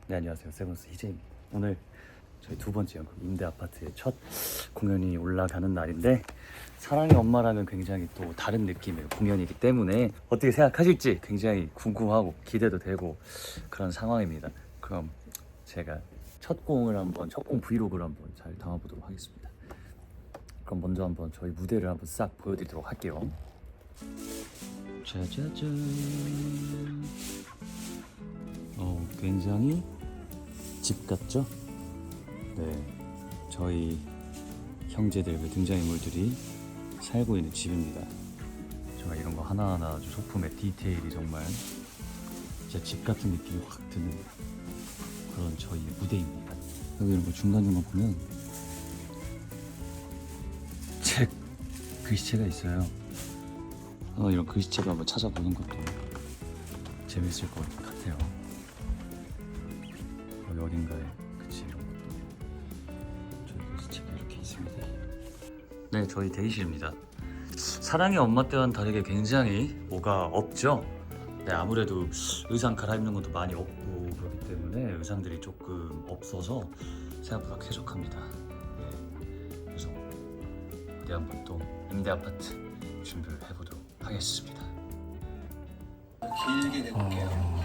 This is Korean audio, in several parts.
네, 안녕하세요. 세븐스 희재입니다. 오늘 저희 두 번째 연극 임대 아파트의 첫 공연이 올라가는 날인데, 사랑의 엄마랑은 굉장히 또 다른 느낌의 공연이기 때문에 어떻게 생각하실지 굉장히 궁금하고 기대도 되고 그런 상황입니다. 그럼 제가 첫 공 브이로그를 한번 잘 담아보도록 하겠습니다. 그럼 먼저 한번 저희 무대를 한번 싹 보여드리도록 할게요. 짜자잔. 굉장히 집 같죠? 네, 저희 형제들, 등장인물들이 살고 있는 집입니다. 제가 이런 거 하나하나 아주 소품의 디테일이 정말 진짜 집 같은 느낌이 확 드는 그런 저희 무대입니다. 여기 이런 거 중간중간 보면 책 글씨체가 있어요. 이런 글씨체를 한번 찾아보는 것도 재밌을 것 같아요. 여기 어딘가에 이런 것도 저희 글씨체가 이렇게 있습니다. 네, 저희 대기실입니다. 사랑의 엄마 때와는 다르게 굉장히 뭐가 없죠. 네, 아무래도 의상 갈아입는 것도 많이 없고 그렇기 때문에 의상들이 조금 없어서 생각보다 쾌적합니다. 네, 그래서 우리 한번 또 임대 아파트 준비를 해보도록 하겠습니다. 길게 내볼게요.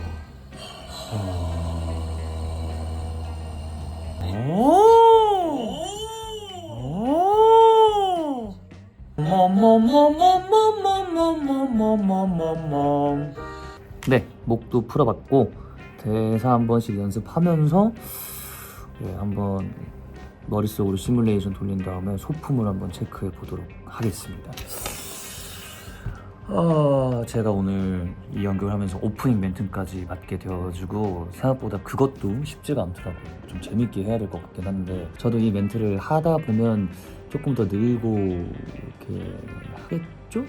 네, 목도 풀어봤고 대사 한 번씩 연습하면서 한번 머릿속으로 시뮬레이션 돌린 다음에 소품을 한번 체크해 보도록 하겠습니다. 제가 오늘 이 연극을 하면서 오프닝 멘트까지 맡게 되어가지고 생각보다 그것도 쉽지가 않더라고요. 좀 재밌게 해야 될 것 같긴 한데, 저도 이 멘트를 하다 보면 조금 더 늘고 이렇게 하겠죠?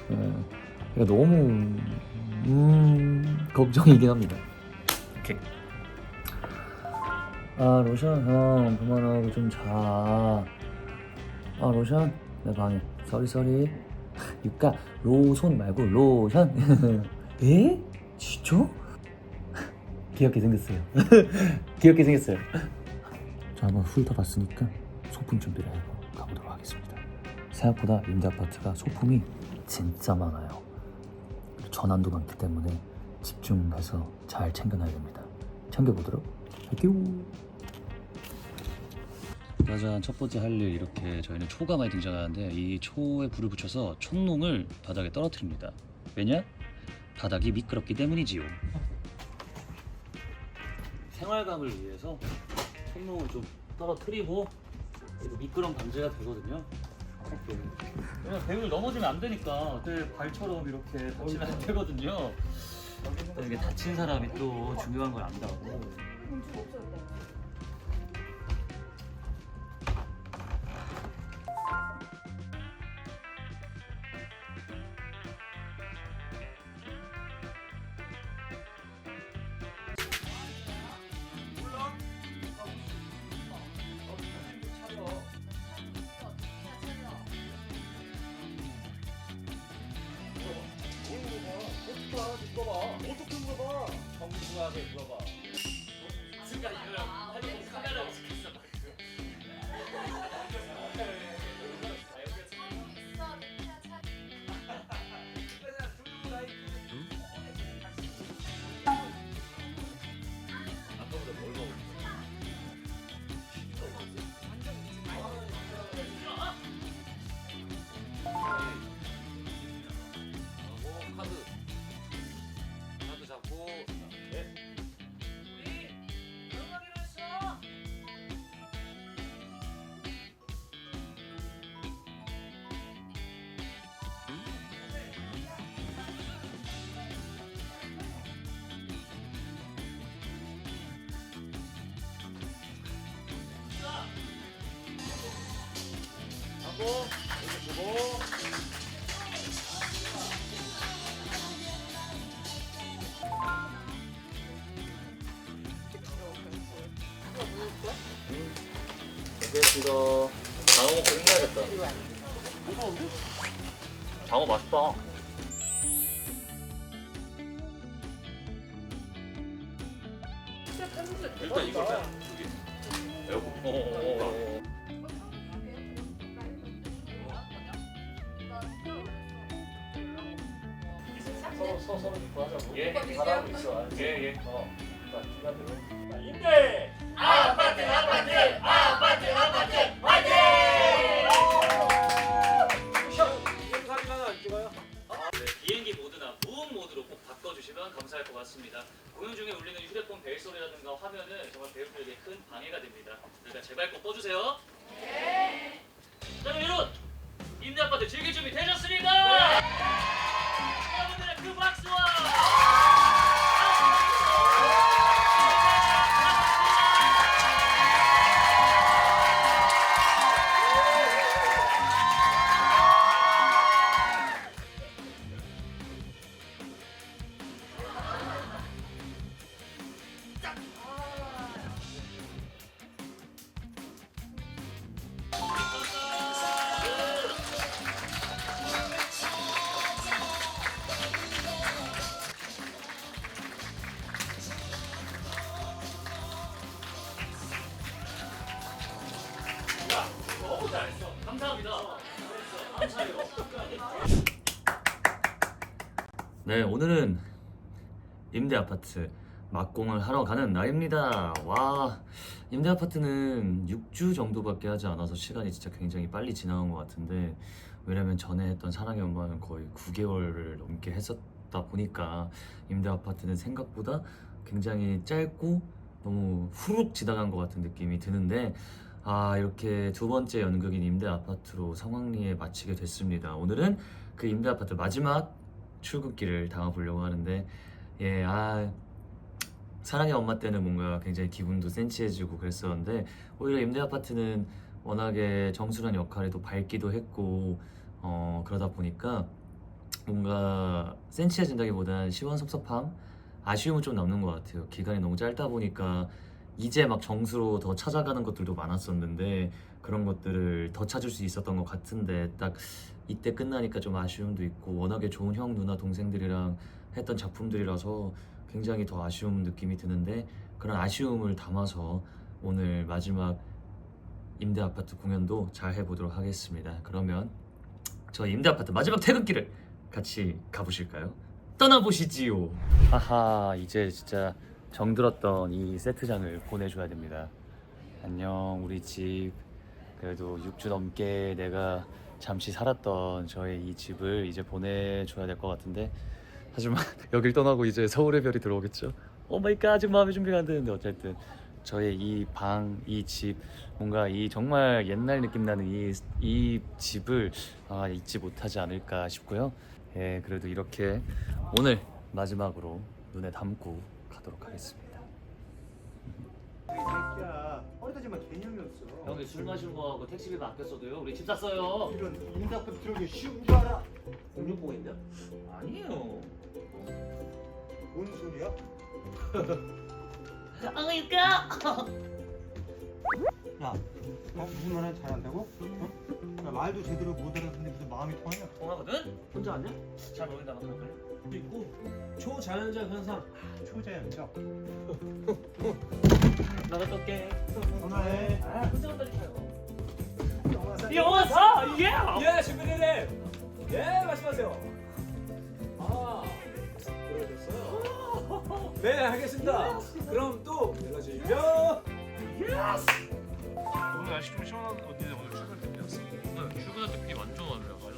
그러니까 너무 걱정이긴 합니다. 오케이. 로션 형 그만하고 좀 자. 로션 내 방에. 쏘리. 그러니까 로손 말고 로션. 에? 진짜? 귀엽게 생겼어요. 귀엽게 생겼어요. 자, 한번 훑어봤으니까 소품 준비를 해서 가보도록 하겠습니다. 생각보다 임대 아파트가 소품이 진짜 많아요. 전환도 많기 때문에 집중해서 잘 챙겨놔야 됩니다. 챙겨보도록 할게요. 짜잔, 첫 번째 할 일, 이렇게 저희는 초가 많이 등장하는데 이 초에 불을 붙여서 촛농을 바닥에 떨어뜨립니다. 왜냐? 바닥이 미끄럽기 때문이지요. 생활감을 위해서 촛농을 좀 떨어뜨리고 미끄럼 방지가 되거든요. 왜냐면 배우를 넘어지면 안 되니까 발처럼 이렇게 다치면 안 되거든요. 이게 다친 사람이 또 중요한 걸 안다고. 어떻게 물어봐? 정중하게 물어봐. 순간 이거랑 하려고 카메라를 시켰어. 아까보다 뭘 먹었어? 카드 잡고. 하고 이렇게 주고. 이거 방어 먹고 힘내야겠다. 방어 맛있다. 일단 이거 봐. 에어컨. 서로 믿고 하자고. 예. 잘하고 있어. 예. 자, 기간대로. 임대 아파트 화이팅! 사진 하나 찍어요. 네, 비행기 모드나 무음 모드로 꼭 바꿔주시면 감사할 것 같습니다. 공연 중에 울리는 휴대폰 벨 소리라든가 화면은 정말 배우들에게 큰 방해가 됩니다. 그러니까 제발 꼭 꺼주세요. 네. 자 그럼 여러분 임대 아파트 즐길 준비 되셨습니까? 여러분들의 그 박수와 너무 잘했어. 감사합니다. 감사해요. 네, 오늘은 임대 아파트 막공을 하러 가는 날입니다. 와, 임대 아파트는 6주 정도밖에 하지 않아서 시간이 진짜 굉장히 빨리 지나간 것 같은데, 왜냐면 전에 했던 사랑의 엄마는 거의 9개월을 넘게 했었다 보니까 임대 아파트는 생각보다 굉장히 짧고 너무 후룩 지나간 것 같은 느낌이 드는데, 이렇게 두 번째 연극인 임대 아파트로 성황리에 마치게 됐습니다. 오늘은 그 임대 아파트 마지막 출근길을 담아보려고 하는데, 사랑의 엄마 때는 뭔가 굉장히 기분도 센치해지고 그랬었는데, 오히려 임대 아파트는 워낙에 정수란 역할에도 밝기도 했고 그러다 보니까 뭔가 센치해진다기보다는 시원섭섭함, 아쉬움은 좀 남는 것 같아요. 기간이 너무 짧다 보니까 이제 막 정수로 더 찾아가는 것들도 많았었는데 그런 것들을 더 찾을 수 있었던 것 같은데, 딱 이때 끝나니까 좀 아쉬움도 있고, 워낙에 좋은 형, 누나, 동생들이랑 했던 작품들이라서 굉장히 더 아쉬운 느낌이 드는데, 그런 아쉬움을 담아서 오늘 마지막 임대 아파트 공연도 잘 해보도록 하겠습니다. 그러면 저희 임대 아파트 마지막 퇴근길을 같이 가보실까요? 떠나보시지요. 하하, 이제 진짜 정들었던 이 세트장을 보내줘야 됩니다. 안녕, 우리 집. 그래도 6주 넘게 내가 잠시 살았던 저의 이 집을 이제 보내줘야 될 것 같은데, 하지만 여길 떠나고 이제 서울의 별이 들어오겠죠? 오 마이 갓, 아직 마음의 준비가 안 되는데, 어쨌든 저의 이 방, 이 집, 뭔가 이 정말 옛날 느낌 나는 이 집을 잊지 못하지 않을까 싶고요. 예, 그래도 이렇게 오늘 마지막으로 눈에 담고 가도록 하겠습니다. 새끼야, 허리다지만 개념이 없어. 형이 술 마시는 거하고 택시비가 아꼈어도요. 우리 집 샀어요. 이런 임대아파트 들어오기 쉬운 줄 알아? 공룡공인데? 아니에요. 뭔 소리야? 그러니까. 야, 무슨 말 하나 잘한다고? 야, 말도 제대로 못 알아듣는데 무슨 마음이 통하냐? 통하거든? 혼자 왔냐? 잘 모른다 막 그럴 거래. 있고 초자연적 현상. 초자연적. 나갔다 올게. 전화해. 혼자 갔다니까요. 영화사. 영화사! 예! 예, 준비되네. 예, 말씀하세요. 그러셨어요. 네, 알겠습니다. 그럼 또 연락 주시죠. 오늘 날씨 좀 시원한데 오늘 출근 때문이었어. 오늘 출근할 때 비 완전 많이 와요.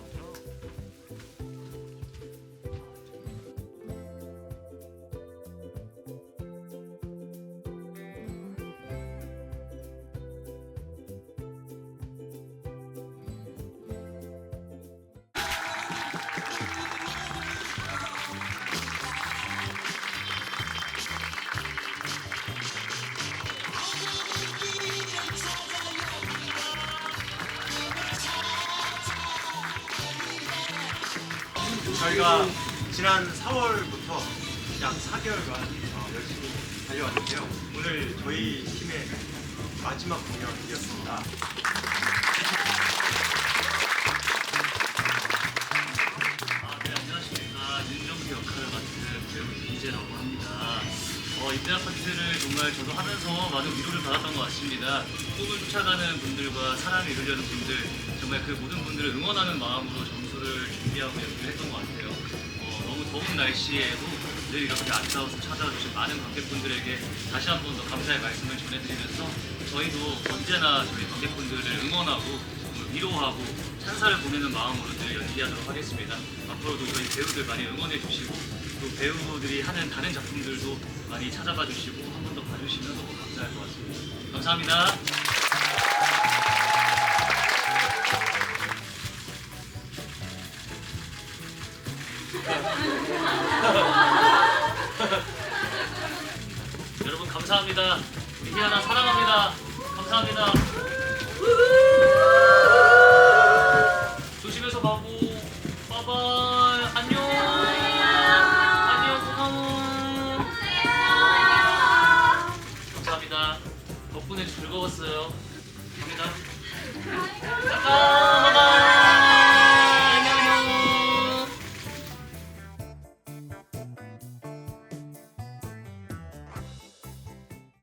저희가 지난 4월부터 약 4개월간 열심히 달려왔는데요. 오늘 저희 팀의 마지막 공연이었습니다. 네, 안녕하십니까. 윤정수 역할을 맡은 배우 이재라고 합니다. 임대 아파트 이벤트를 정말 저도 하면서 많은 위로를 받았던 것 같습니다. 꿈을 쫓아가는 분들과 사랑을 이루려는 분들, 정말 그 모든 분들을 응원하는 마음으로 점수를 준비하고 연기를 했던 것 같아요. 너무 더운 날씨에도 늘 이렇게 아름다워서 찾아주신 많은 관객분들에게 다시 한 번 더 감사의 말씀을 전해드리면서 저희도 언제나 저희 관객분들을 응원하고 위로하고 찬사를 보내는 마음으로 늘 연기하도록 하겠습니다. 앞으로도 저희 배우들 많이 응원해 주시고 또 배우들이 하는 다른 작품들도 많이 찾아봐 주시고 한 번 더 봐주시면 너무 감사할 것 같습니다. 감사합니다. 여러분 감사합니다. 우리 희연아 사랑합니다. 감사합니다. 조심해서 가고 바이바이. 안녕. 안녕. 고마워. 감사합니다. 덕분에 즐거웠어요. 갑니다. 잠깐.